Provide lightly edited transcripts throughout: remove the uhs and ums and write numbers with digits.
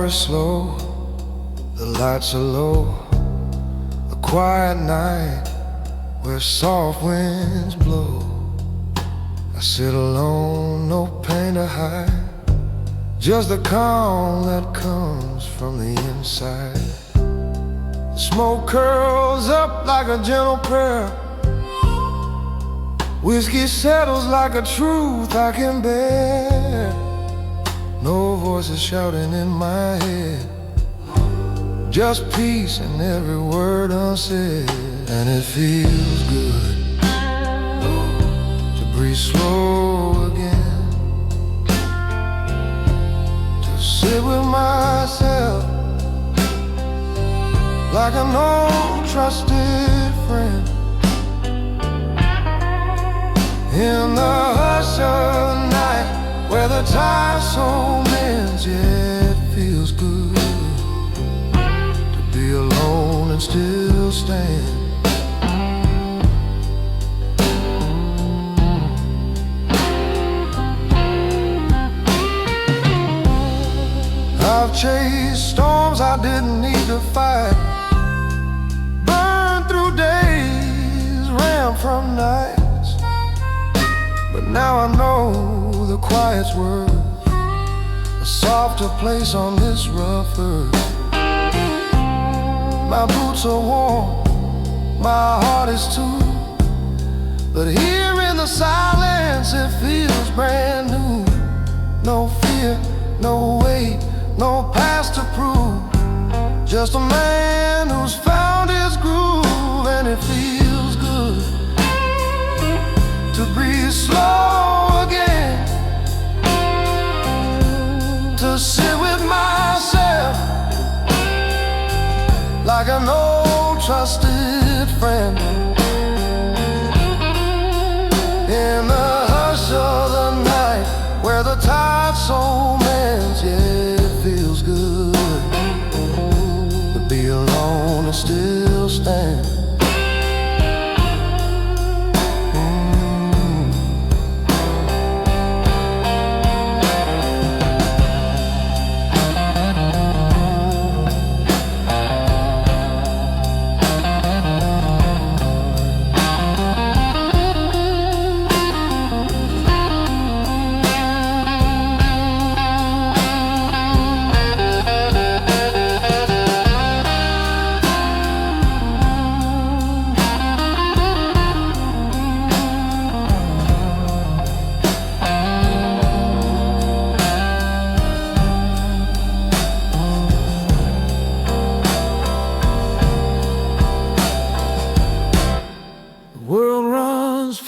is slow, the lights are low. A quiet night where soft winds blow. I sit alone, no pain to hide, just the calm that comes from the inside. The smoke curls up like a gentle prayer. Whiskey settles like a truth I can bear. No voices shouting in my head, just peace and every word unsaid. And it feels good to breathe slow again, to sit with myself like an old trusted friend. In the hush of night where the tide so mends, yeah, it feels good to be alone and still stand. I've chased storms I didn't need to fight, burned through days, ran from nights. But now I know the quiet's worth, a softer place on this rough earth. My boots are warm, my heart is too, but here in the silence it feels brand new. No fear, no weight, no past to prove, just a man who's found his groove. And it feels good to breathe slow again, to sit with myself like an old trusted friend. In the hush of the night where the tide so mends, yeah, it feels good to be alone and still stand.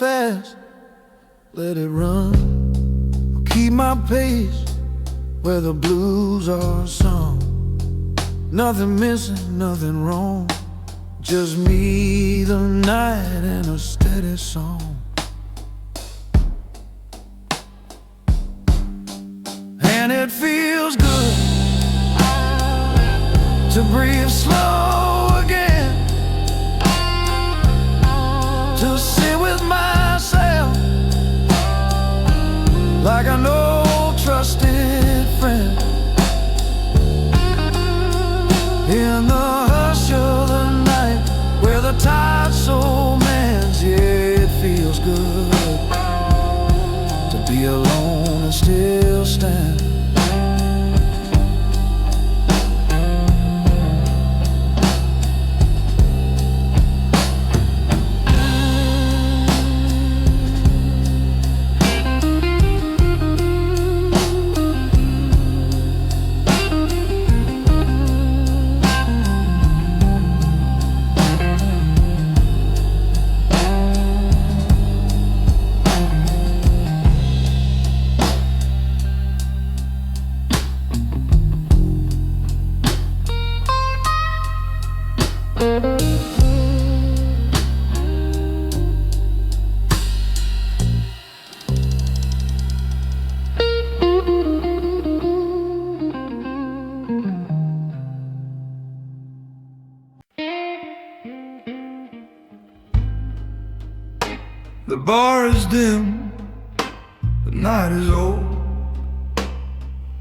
Fast, let it run. I'll keep my pace where the blues are sung. Nothing missing, nothing wrong, just me, the night, and a steady song. And it feels good to breathe slow again, to sit with myself like an old trusted friend. In the hush of the night where the tide so mends, yeah, it feels good to be alone and still stand. The bar is dim, the night is old.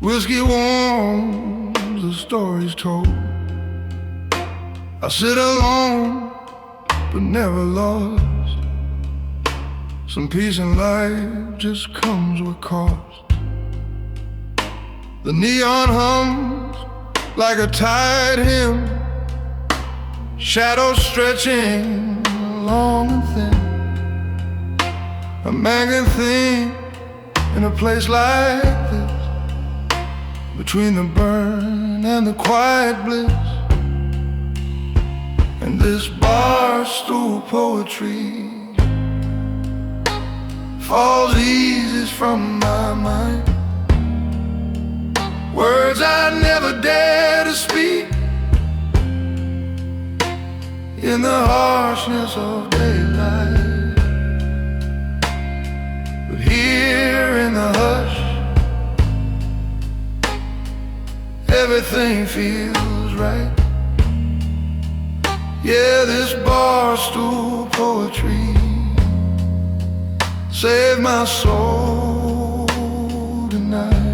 Whiskey warms, the story's told. I sit alone, but never lost. Some peace in life just comes with cost. The neon hums like a tired hymn, shadows stretching long and thin. A man can think in a place like this, between the burn and the quiet bliss. And this bar stool poetry falls easy from my mind. Words I never dare to speak in the harshness of daylight. But here in the hush, everything feels right. Yeah, this bar stool poetry saved my soul tonight.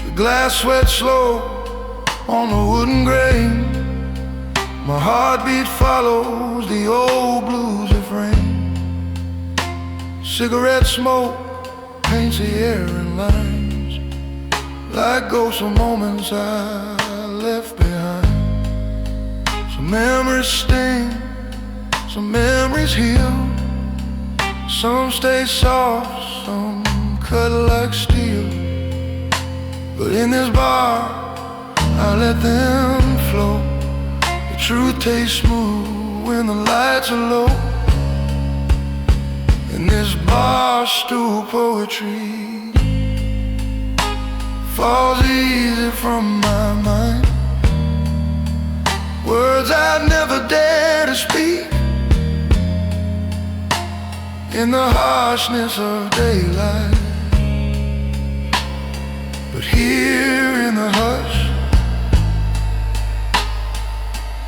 The glass sweat slow on the wooden grain. My heartbeat follows the old blues refrain. Cigarette smoke paints the air in lines, like ghosts of moments I left behind. Some memories sting, some memories heal. Some stay soft, some cut like steel. But in this bar, I let them flow. The truth tastes smooth when the lights are low. And this bar stool poetry falls easy from my mind. Words I'd never dare to speak in the harshness of daylight. But here in the hush,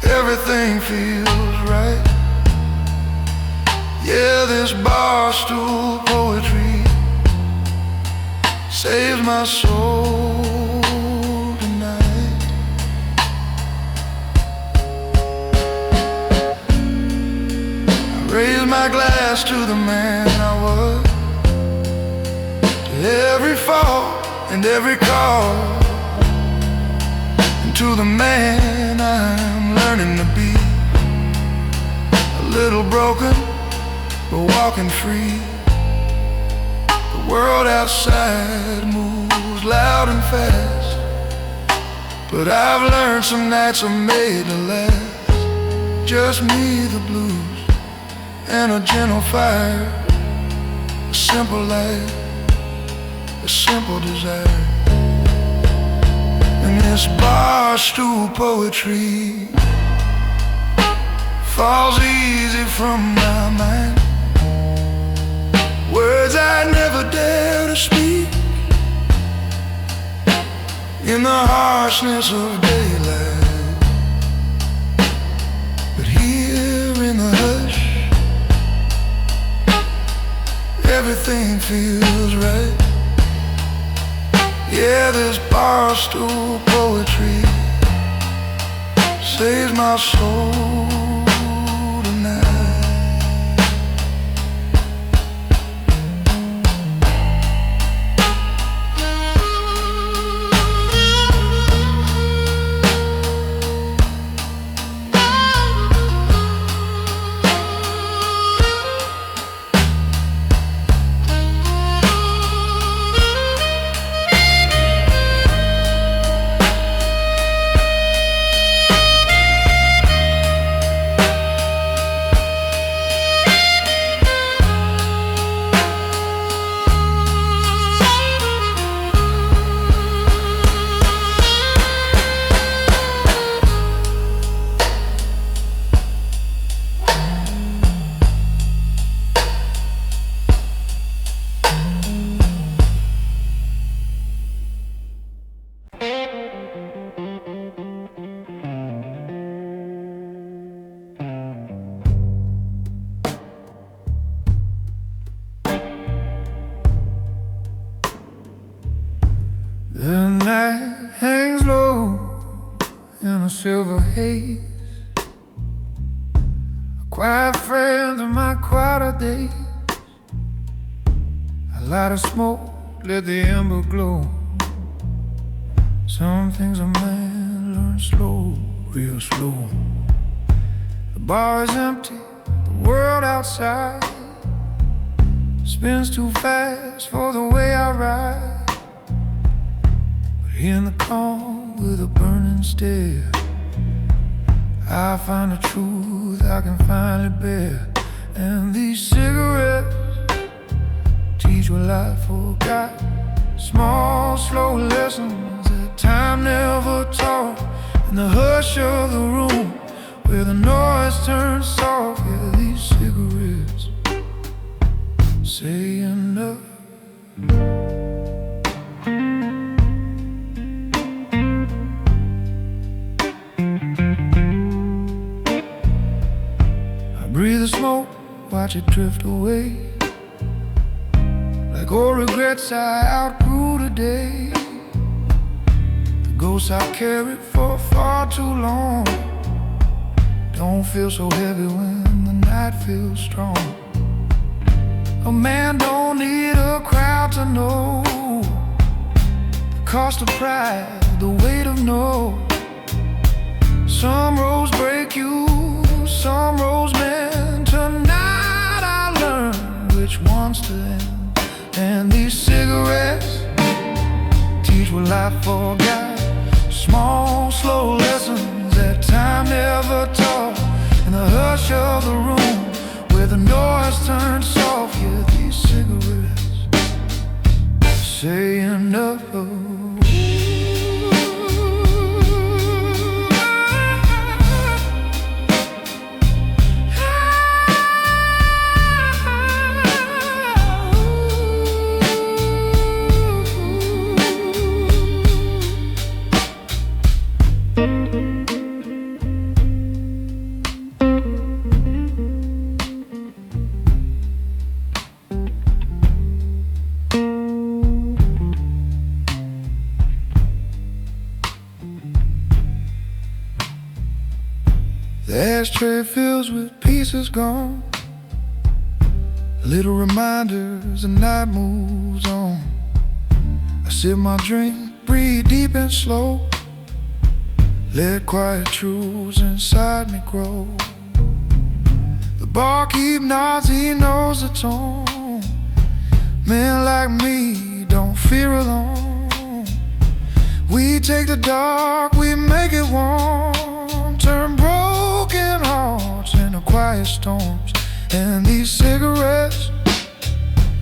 everything feels right. Yeah, this bar stool poetry saves my soul tonight. I raise my glass to the man I was, to every fall and every call, and to the man I'm learning to be. A little broken, but walking free. The world outside moves loud and fast, but I've learned some nights are made to last. Just me, the blues, and a gentle fire. A simple life, a simple desire. And this bar stool poetry falls easy from my mind. Words I never dare to speak in the harshness of daylight. But here in the hush, everything feels right. Yeah, this bar stool poetry saves my soul tonight. The night hangs low in a silver haze, a quiet friend of my quieter days. A light of smoke, let the ember glow. Some things a man learns slow, real slow. The bar is empty, the world outside spins too fast for the way I ride. But in the calm with a burning stare, I find the truth I can finally bear. And these cigarettes teach what I forgot. Small, slow lessons that time never taught. In the hush of the room where the noise turns soft, yeah, these cigarettes say enough. I breathe the smoke, watch it drift away, like old regrets I outgrew today. The ghosts I carried for far too long don't feel so heavy when the night feels strong. A man don't need a crowd to know the cost of pride, the weight of no. Some roads break you, some roads mend. Tonight I learned which ones to end. And these cigarettes teach what life forgot. Small, slow lessons that time never taught. In the hush of the room where the noise turns soft, yeah, these cigarettes say enough. The ashtray fills with pieces gone, little reminders the night moves on. I sip my drink, breathe deep and slow, let quiet truths inside me grow. The barkeep nods, he knows the tone. Men like me don't fear alone. We take the dark, we make it warm, turn broken hearts into quiet storms. And these cigarettes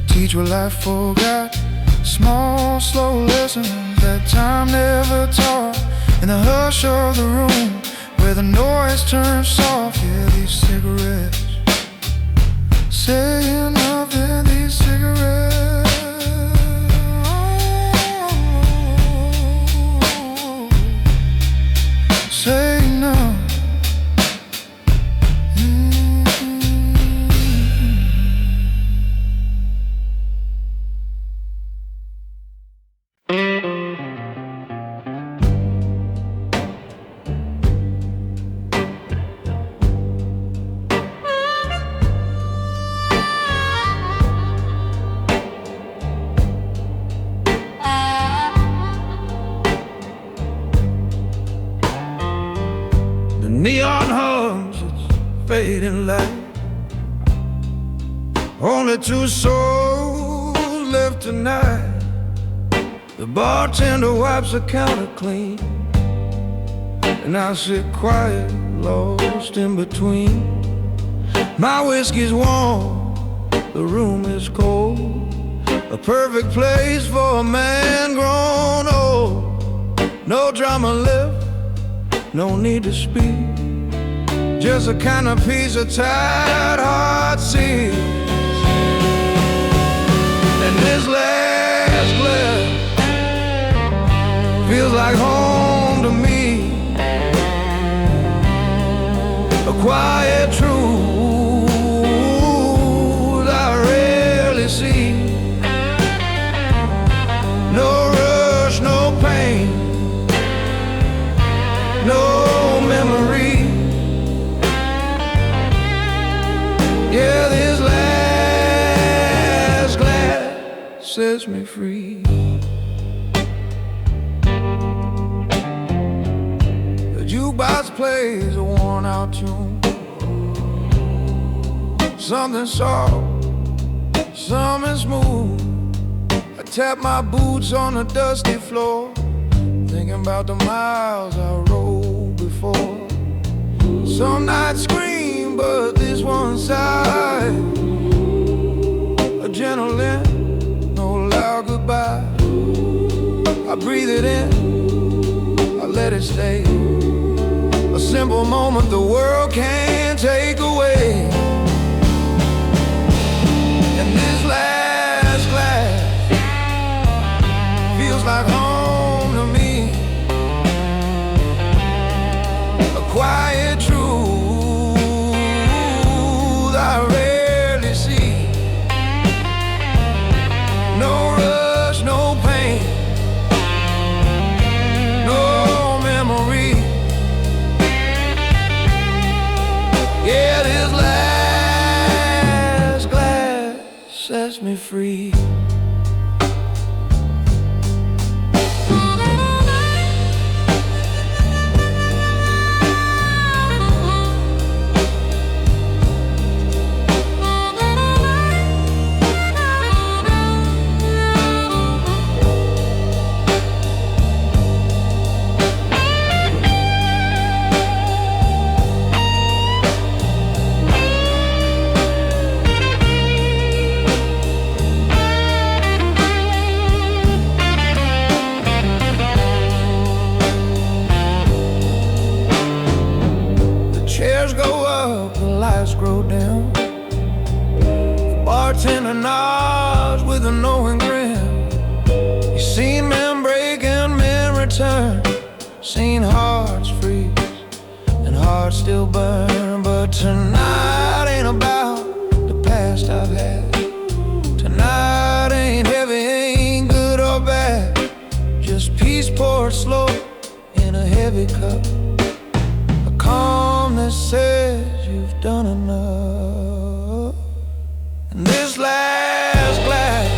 teach what life forgot. Small, slow lessons that time never taught. In the hush of the room where the noise turns soft, yeah, these cigarettes saying nothing. These cigarettes say nothing. Neon hums its fading light. Only two souls left tonight. The bartender wipes the counter clean, and I sit quiet, lost in between. My whiskey's warm, the room is cold, a perfect place for a man grown old. No drama left, no need to speak, just a kind of piece of tired heart sees. And this last glass feels like home to me, a quiet truth I rarely see. No rush, no sets me free. The jukebox plays a worn out tune, something soft, something smooth. I tap my boots on the dusty floor, thinking about the miles I rode before. Some nights scream, but this one sigh. A gentle end, no loud goodbye. I breathe it in, I let it stay. A simple moment the world can't take away. And this last glass feels like home to me. A quiet truth I rarely see. No rush, no pain, no memory. Yeah, this last glass sets me free. Chairs go up, the lights grow down. The bartender nods with a knowing grin. He's seen men break and men return, seen hearts freeze and hearts still burn. But tonight ain't about the past I've had. Tonight ain't heavy, ain't good or bad. Just peace poured slow in a heavy cup. Calm that says you've done enough. And this last glass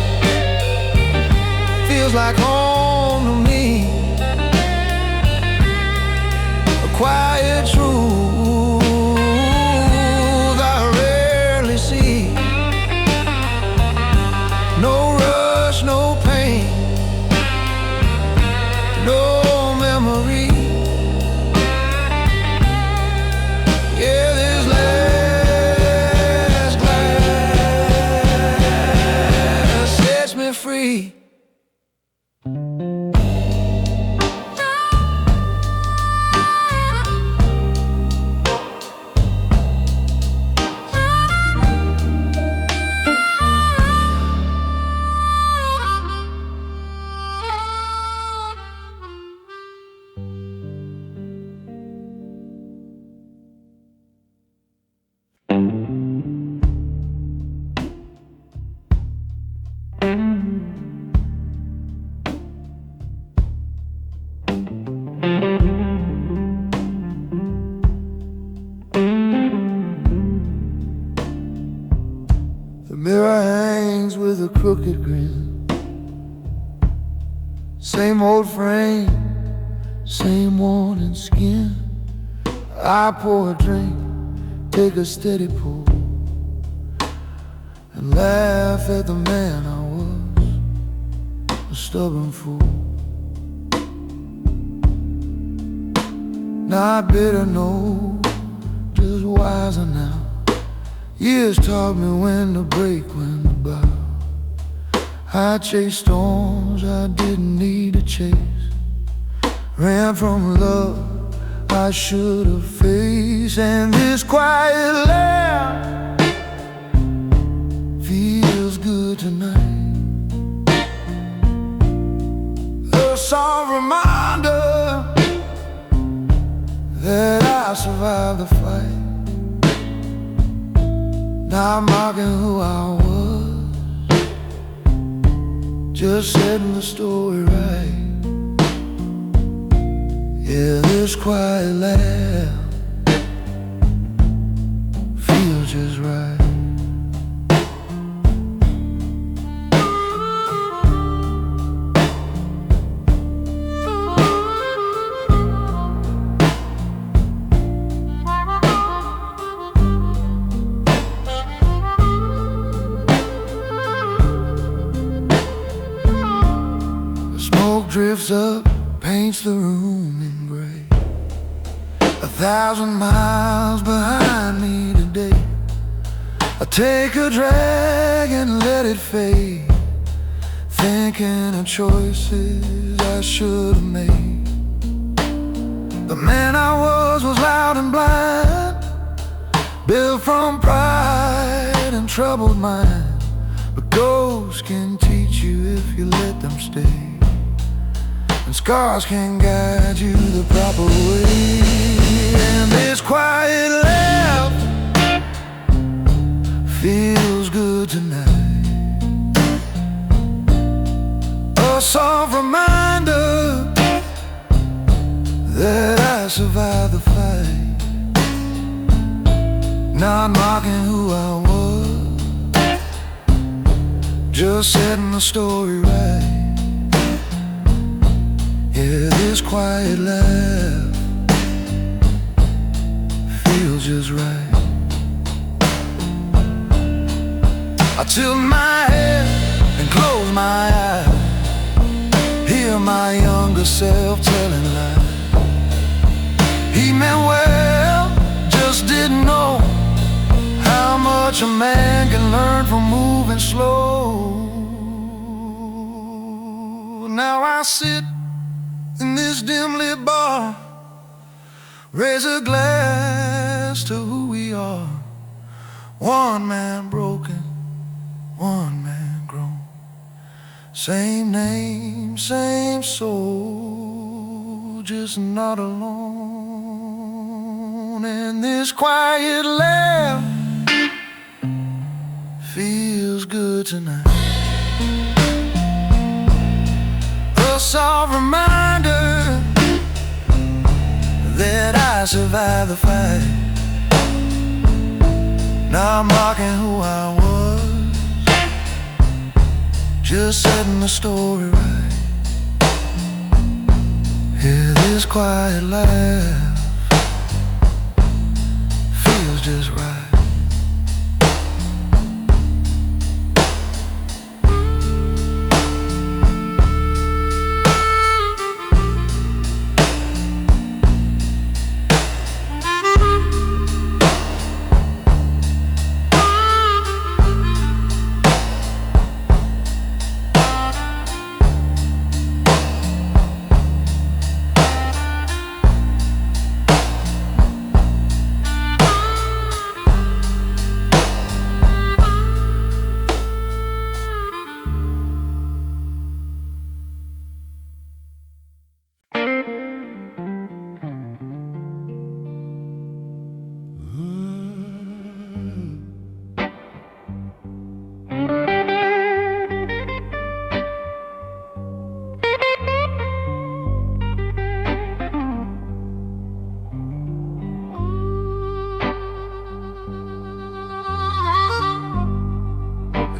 feels like home to me. A quiet truth I rarely see. No rush, no pain, no memory. Yeah, this last glass sets me free. The mirror hangs with a crooked grin. Same old frame, same worn skin. I pour a drink, take a steady pull, and laugh at the man I was, a stubborn fool. Not bitter, no, just wiser now. Years taught me when to break, when to bow. I chased storms I didn't need to chase, ran from love I should have faced. And this quiet laugh feels good tonight. A soft reminder that I survived the fight. Not mocking who I was, just setting the story right. Yeah, this quiet laugh feels just right. drifts up, paints the room in gray. 1,000 miles behind me today. I take a drag and let it fade, thinking of choices I should have made. The man I was loud and blind, built from pride and troubled mind. But ghosts can teach you if you let them stay, and scars can guide you the proper way. And this quiet laugh feels good tonight, a soft reminder that I survived the fight. Not mocking who I was, just setting the story right. Yeah, this quiet laugh feels just right. I tilt my head and close my eyes, hear my younger self telling lies. He meant well, just didn't know how much a man can learn from moving slow. Now I sit in this dim-lit bar, raise a glass to who we are. One man broken, one man grown, same name, same soul, just not alone. And this quiet laugh feels good tonight, a soft reminder that I survived the fight. Not mocking who I was, just setting the story right. Yeah, this quiet laugh feels just right.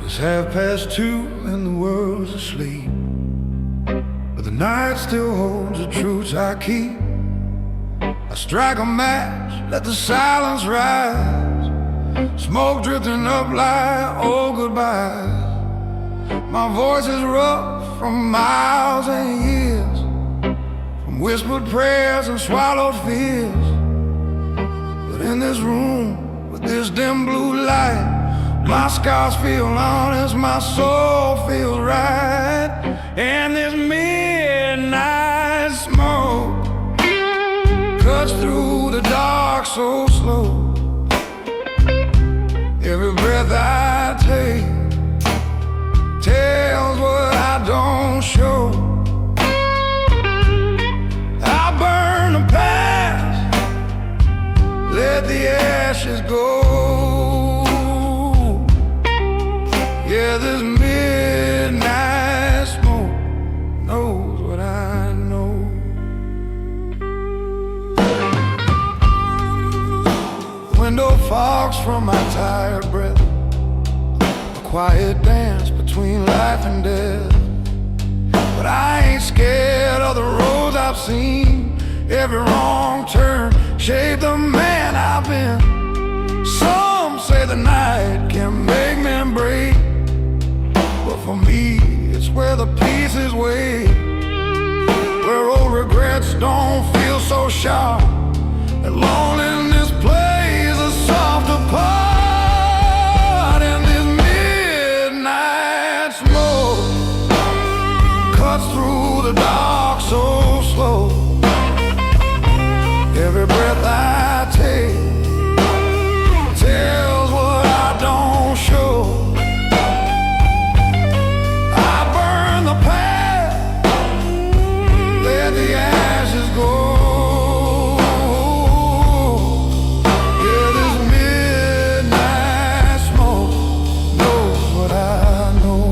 It's 2:30 and the world's asleep, but the night still holds the truths I keep. I strike a match, let the silence rise, smoke drifting up like old goodbyes. My voice is rough from miles and years, from whispered prayers and swallowed fears. But in this room, with this dim blue light, my scars feel honest, my soul feels right. And this midnight smoke cuts through the dark so slow. Every breath I take tells what I don't show. I burn the past, let the ashes go. Yeah, this midnight smoke knows what I know. The window fogs from my tired breath, a quiet dance between life and death. But I ain't scared of the roads I've seen. Every wrong turn shaped the man I've been. Some say the night can make men break, but for me, it's where the pieces wait. cigarettes don't feel so sharp, and loneliness plays a softer part. And this midnight smoke cuts through the dark so slow. Every breath I take tells what I don't show. I burn the past, let the ashes go. Yeah, this midnight smoke knows what I know.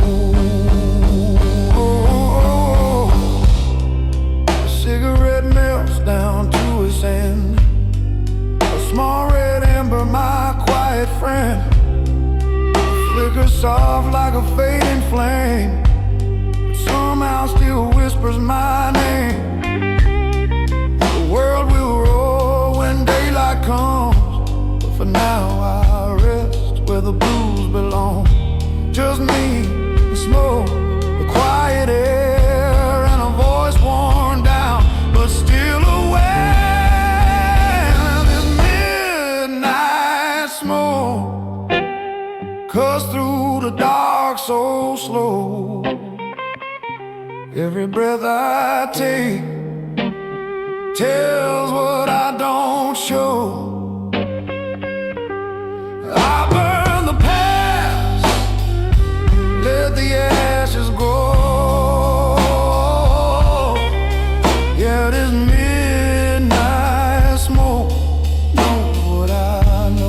A cigarette melts down to its end. A small red ember, my quiet friend, flickers soft like a fading flame, but somehow still whispers my name. The world will roar when daylight comes, but for now I rest where the blues belong. Just me and smoke, the quiet air, and a voice worn down but still aware. This midnight smoke cuts through the dark so slow. Every breath I take tells what I don't show. I burn the past, let the ashes go. Yeah, this midnight smoke knows what I know.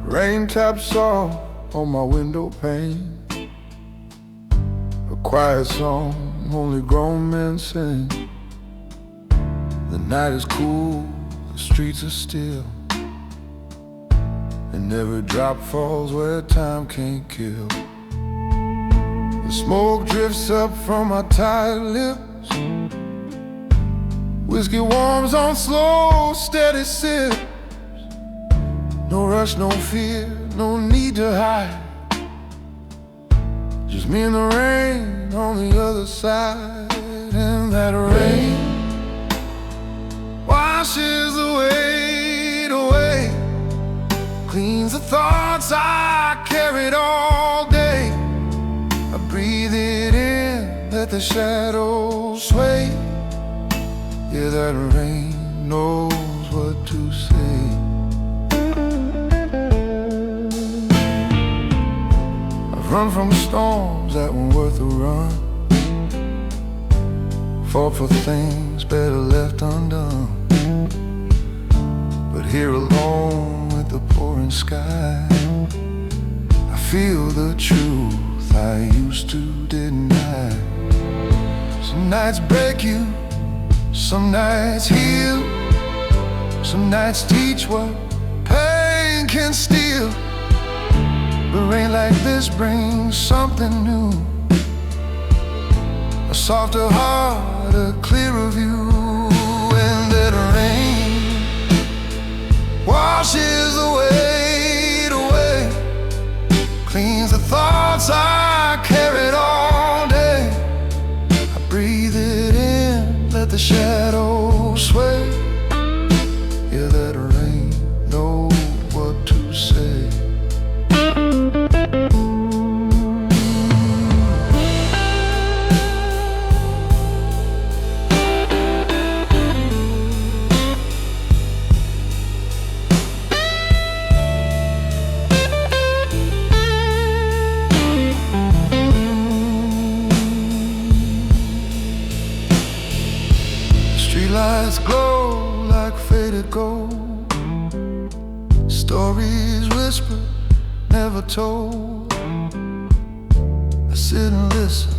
Rain taps soft on my window pane, a quiet song only grown men sing. The night is cool, the streets are still, and every drop falls where time can't kill. The smoke drifts up from my tired lips, whiskey warms on slow, steady sips. No rush, no fear, no need to hide. Just me and the rain on the other side. And that rain washes the weight away, cleans the thoughts I carried all day. I breathe it in, let the shadows sway. Yeah, that rain knows what to say. Run from storms that weren't worth a run, fought for things better left undone. But here alone with the pouring sky, I feel the truth I used to deny. Some nights break you, some nights heal, some nights teach what pain can steal. But rain like this brings something new, a softer heart, a clearer view. And that rain washes the weight away, cleans the thoughts I carried all day. I breathe it in, let the shadows sway. Yeah, that rain knows what to say. lights glow like faded gold. Stories whispered, never told. I sit and listen,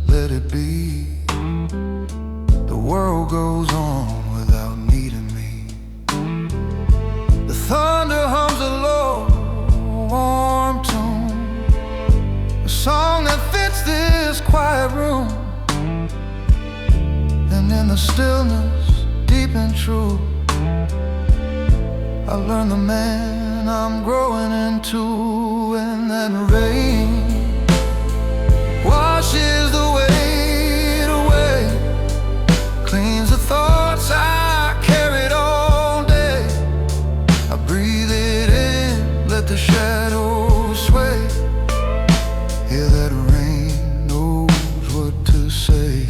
let it be. The world goes on without needing me. The thunder hums a low, warm tune, a song that fits this quiet room. And in the stillness, deep and true, I learn the man I'm growing into. And that rain washes the weight away, cleans the thoughts I carried all day. I breathe it in, let the shadows sway. Hear that rain knows what to say.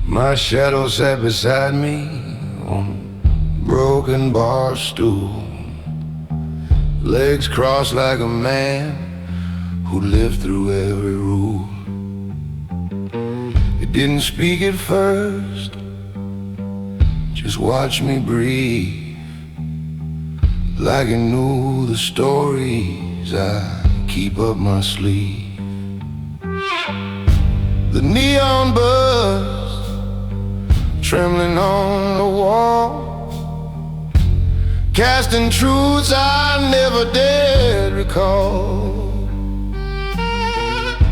My shadow sat beside me on a broken bar stool, legs crossed like a man who lived through every rule. It didn't speak at first, just watched me breathe, like it knew the stories I keep up my sleeve. The neon buzz trembling on the wall, casting truths I never dared recall.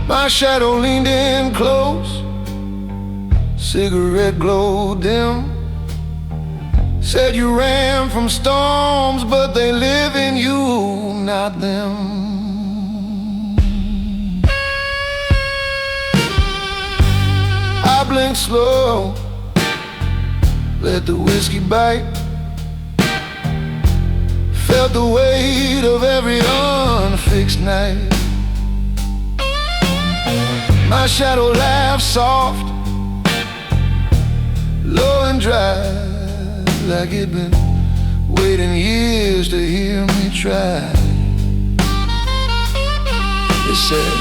My shadow leaned in close, cigarette glow dim, said you ran from storms, but they live in you, not them. I blinked slow, let the whiskey bite, felt the weight of every unfixed night. My shadow laughed soft, low and dry, like it'd been waiting years to hear me try. It said,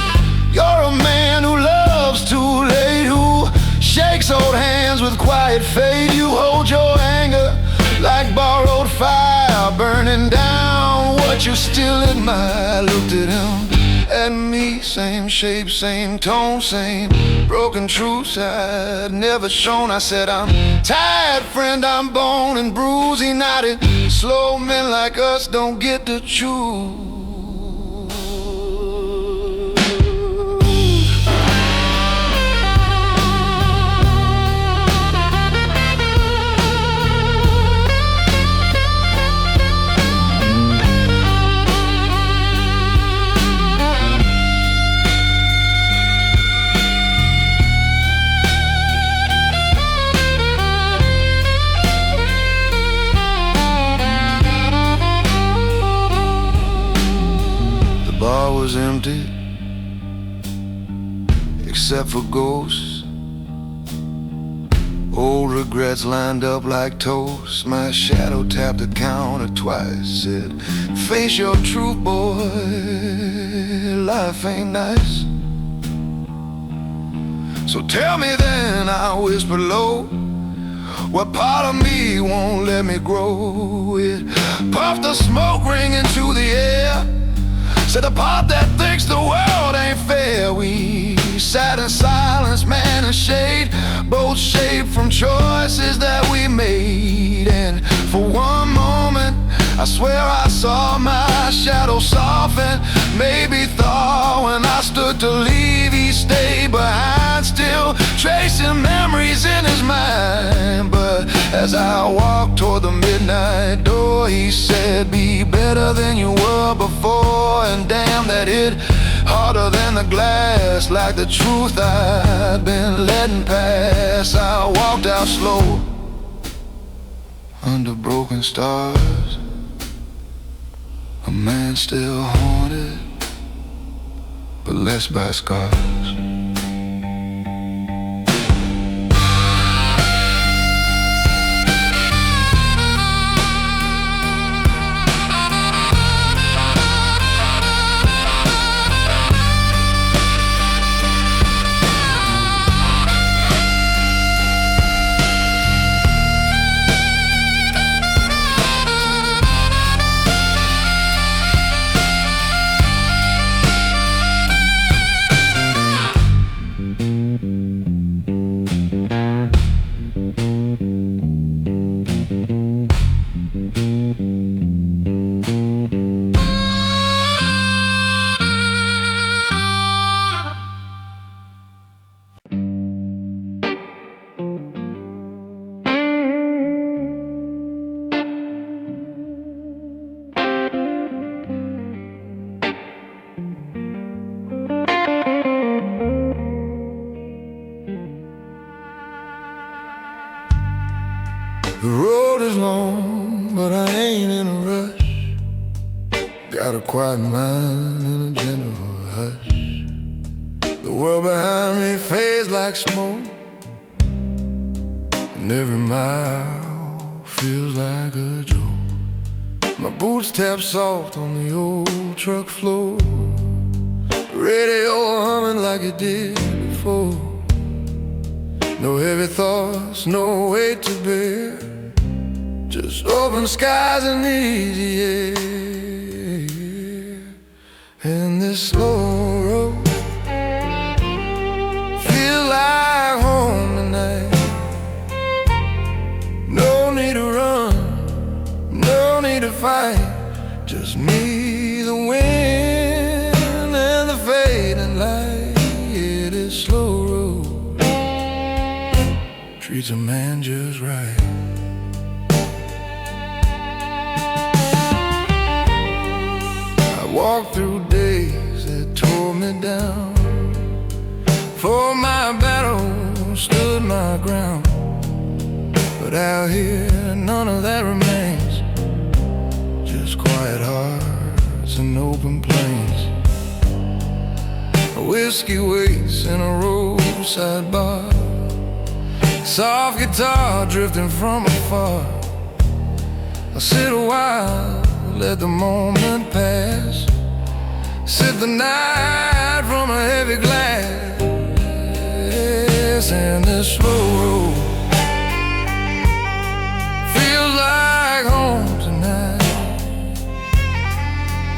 you're a man who loves too late, who shakes old hands with quiet fate. You hold your anger like borrowed fire, burning down what you still admire. I looked at him, at me, same shape, same tone, same broken truths I'd never shown. I said, I'm tired, friend, I'm bone and bruised. He nodded, slow men like us don't get to choose. Was empty, except for ghosts. Old regrets lined up like toast. My shadow tapped the counter twice, said, face your truth, boy, life ain't nice. So tell me then, I whispered low, what part of me won't let me grow? It puffed the smoke ring into the air, Said the part that thinks the world ain't fair. We sat in silence, man and shade, both shaped from choices that we made. And for one moment I swear I saw my shadow soften. Maybe thought when I stood to leave he stayed behind, still tracing memories in his mind. But as I walked toward the midnight door, he said, be better than you were before. And damn, that hit harder than the glass, like the truth I'd been letting pass. I walked out slow under broken stars, a man still haunted, but less by scars. The road is long, but I ain't in a rush. Got a quiet mind and a gentle hush. The world behind me fades like smoke, and every mile feels like a joke. My boots tap soft on the old truck floor, radio humming like it did before. No heavy thoughts, no weight to bear, just open skies and easy air. And this slow road feel like home tonight. No need to run, no need to fight, just me, the wind, and the fading light. Yeah, this slow road treats a man just right. I walked through days that tore me down. For my battle stood my ground, but out here none of that remains. Just quiet hearts and open plains. A whiskey waits in a roadside bar, soft guitar drifting from afar. I sit a while, let the moment pass, sip the night from a heavy glass. And this slow road feels like home tonight.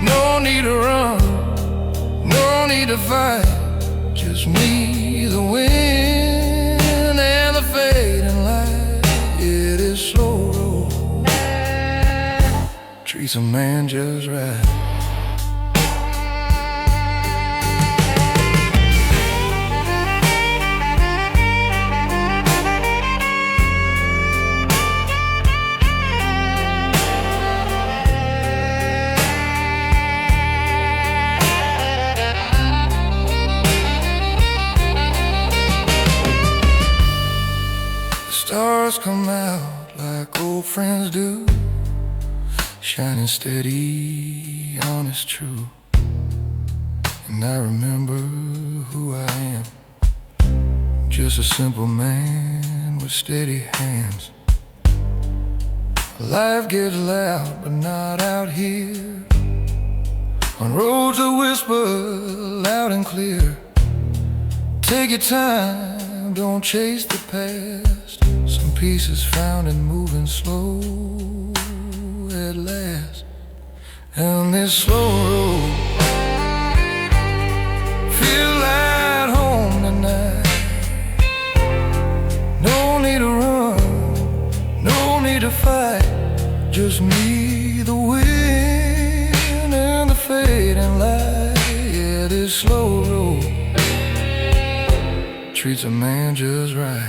No need to run, no need to fight, just me, the wind, and the fading light. Yeah, this slow road treats a man just right. Stars come out like old friends do, shining steady, honest, true. And I remember who I am, just a simple man with steady hands. Life gets loud, but not out here, on roads that whisper loud and clear. Take your time, don't chase the past. Some pieces found and moving slow at last. And this slow road feel at home tonight. No need to run, no need to fight. Just me, the wind, and the fading light. Yeah, this slow road treats a man just right.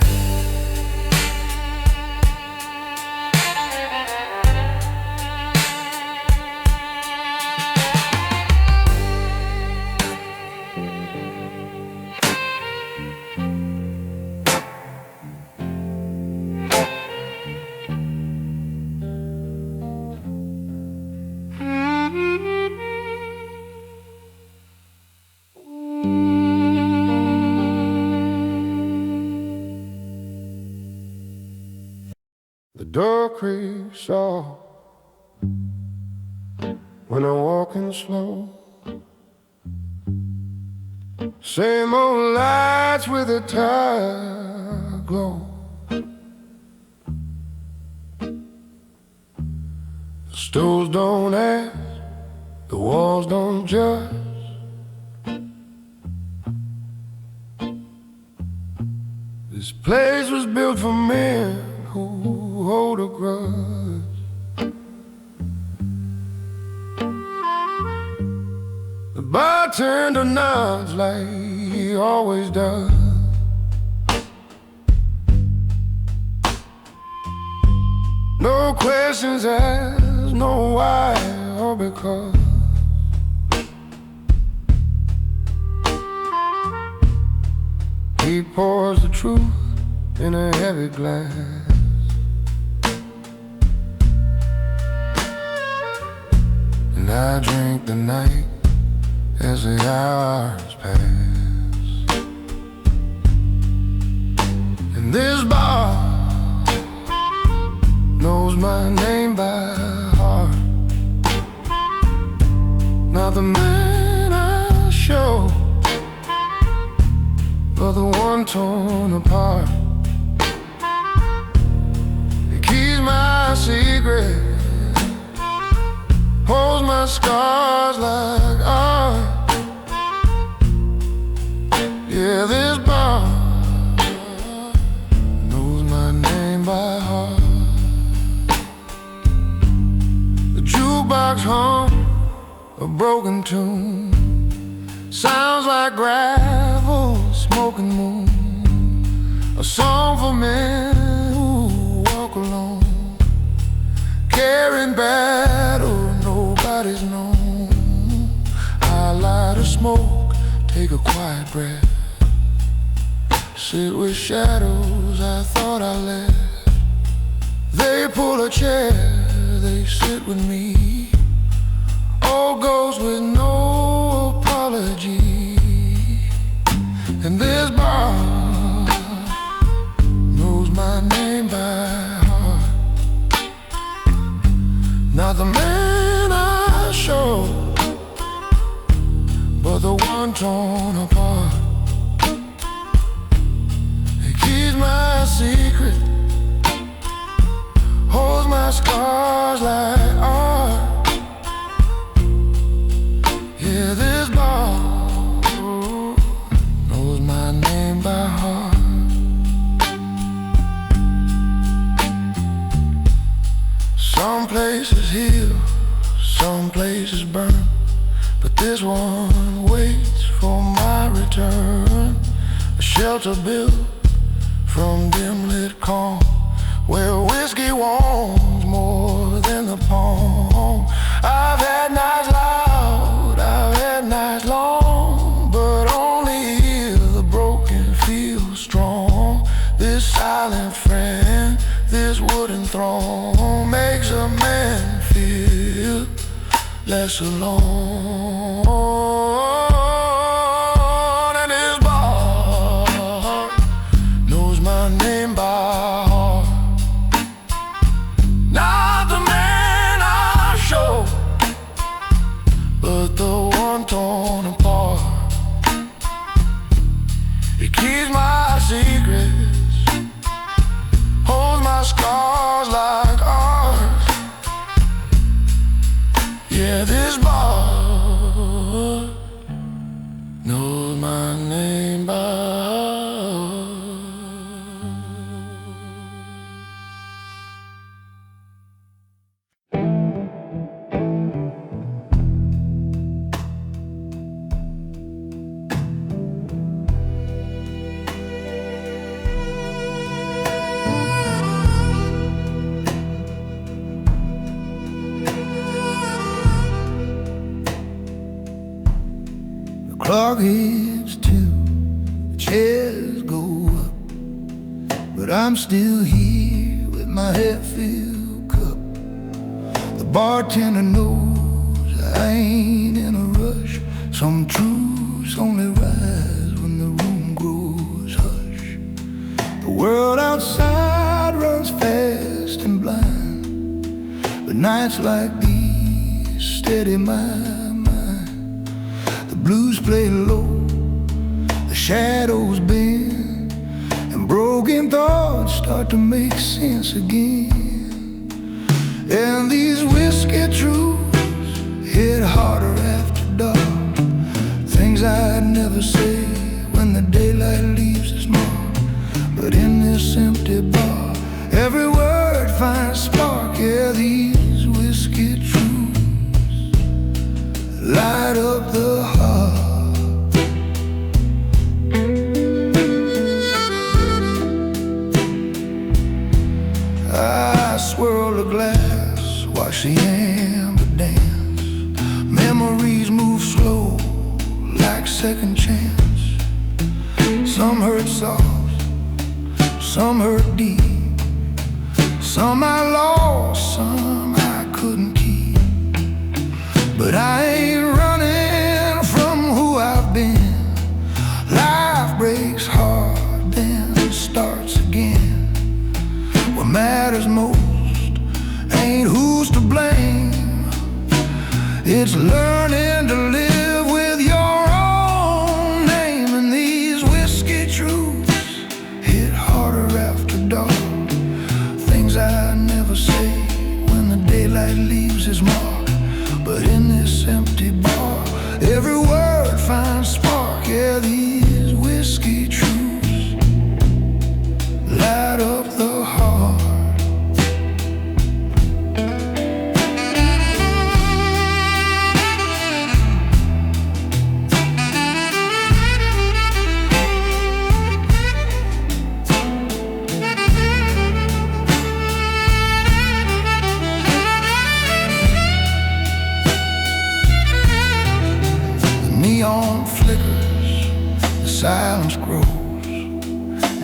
The door creaks soft when I'm walking slow. Same old lights with a tired glow. The stones don't ask, the walls don't judge. This place was built for men who hold a grudge. The bartender nods like he always does. No questions asked, no why or because. He pours the truth in a heavy glass. And I drink the night as the hours pass. And this bar knows my name by heart. Not the man I show, but the one torn apart. He keeps my secret, holds my scars like art. Yeah, this bar knows my name by heart. The jukebox hum a broken tune, sounds like gravel, smoking moon. A song for men who walk alone, carrying battle nobody's known. I light a smoke, take a quiet breath, sit with shadows I thought I left. They pull a chair, they sit with me. All goes with no apology. And this bar knows my name by heart. Not the man I show, but the one torn apart. He keeps my secret, holds my scars like art. Yeah, this bar knows my name by heart. Some places heal, some places burn, but this one waits for my return. A shelter built from dim-lit calm, where whiskey warms more than the palm. I've had nights loud, I've had nights long, but only here the broken feel strong. This silent friend, this wooden throne, makes a man feel less alone. And his bar knows my name by heart. Not the man I show, but the one torn apart. He keeps my secrets, holds my scars like art. Yeah, this bar knows my clock hits 2, the chairs go up, but I'm still here with my half-filled cup. The bartender knows I ain't in a rush. Some truths only rise when the room grows hush. The world outside runs fast and blind, but nights like these steady my mind. The blues play low, the shadows bend, and broken thoughts start to make sense again. And these whiskey truths hit harder after dark, things I'd never say when the daylight leaves its mark. But in this empty bar, every word finds spark. Yeah, these whiskey truths light up the heart. I swirl a glass, watch the amber dance. Memories move slow like second chance. Some hurt soft, some hurt deep, some I lost, some I couldn't keep. But I ain't running from who I've been. Life breaks hard, then starts again. What matters most ain't who's to blame, it's learning to live with your own name. And these whiskey truths hit harder after dark, things I never say when the daylight leaves its mark. But in this empty bar, every word finds spark. Yeah, these whiskey truths light up the heart. Neon flickers, the silence grows,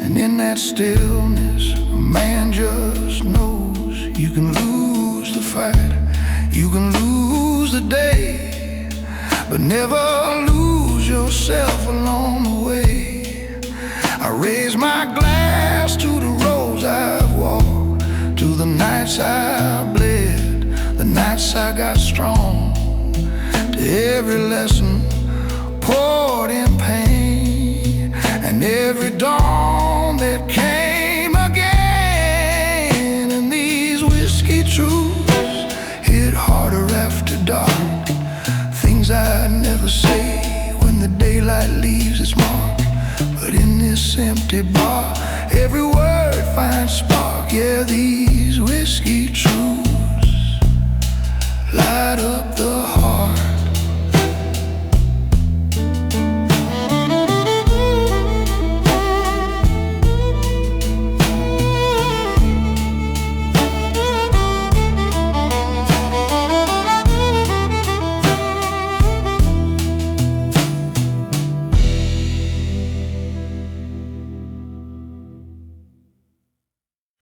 and in that stillness, a man just knows. You can lose the fight, you can lose the day, but never lose yourself along the way. I raise my glass to the roads I've walked, to the nights I bled, the nights I got strong, to every lesson poured in pain, and every dawn that came again. And these whiskey truths hit harder after dark, things I'd never say when the daylight leaves its mark. But in this empty bar, every word finds spark. Yeah, these whiskey truths light up the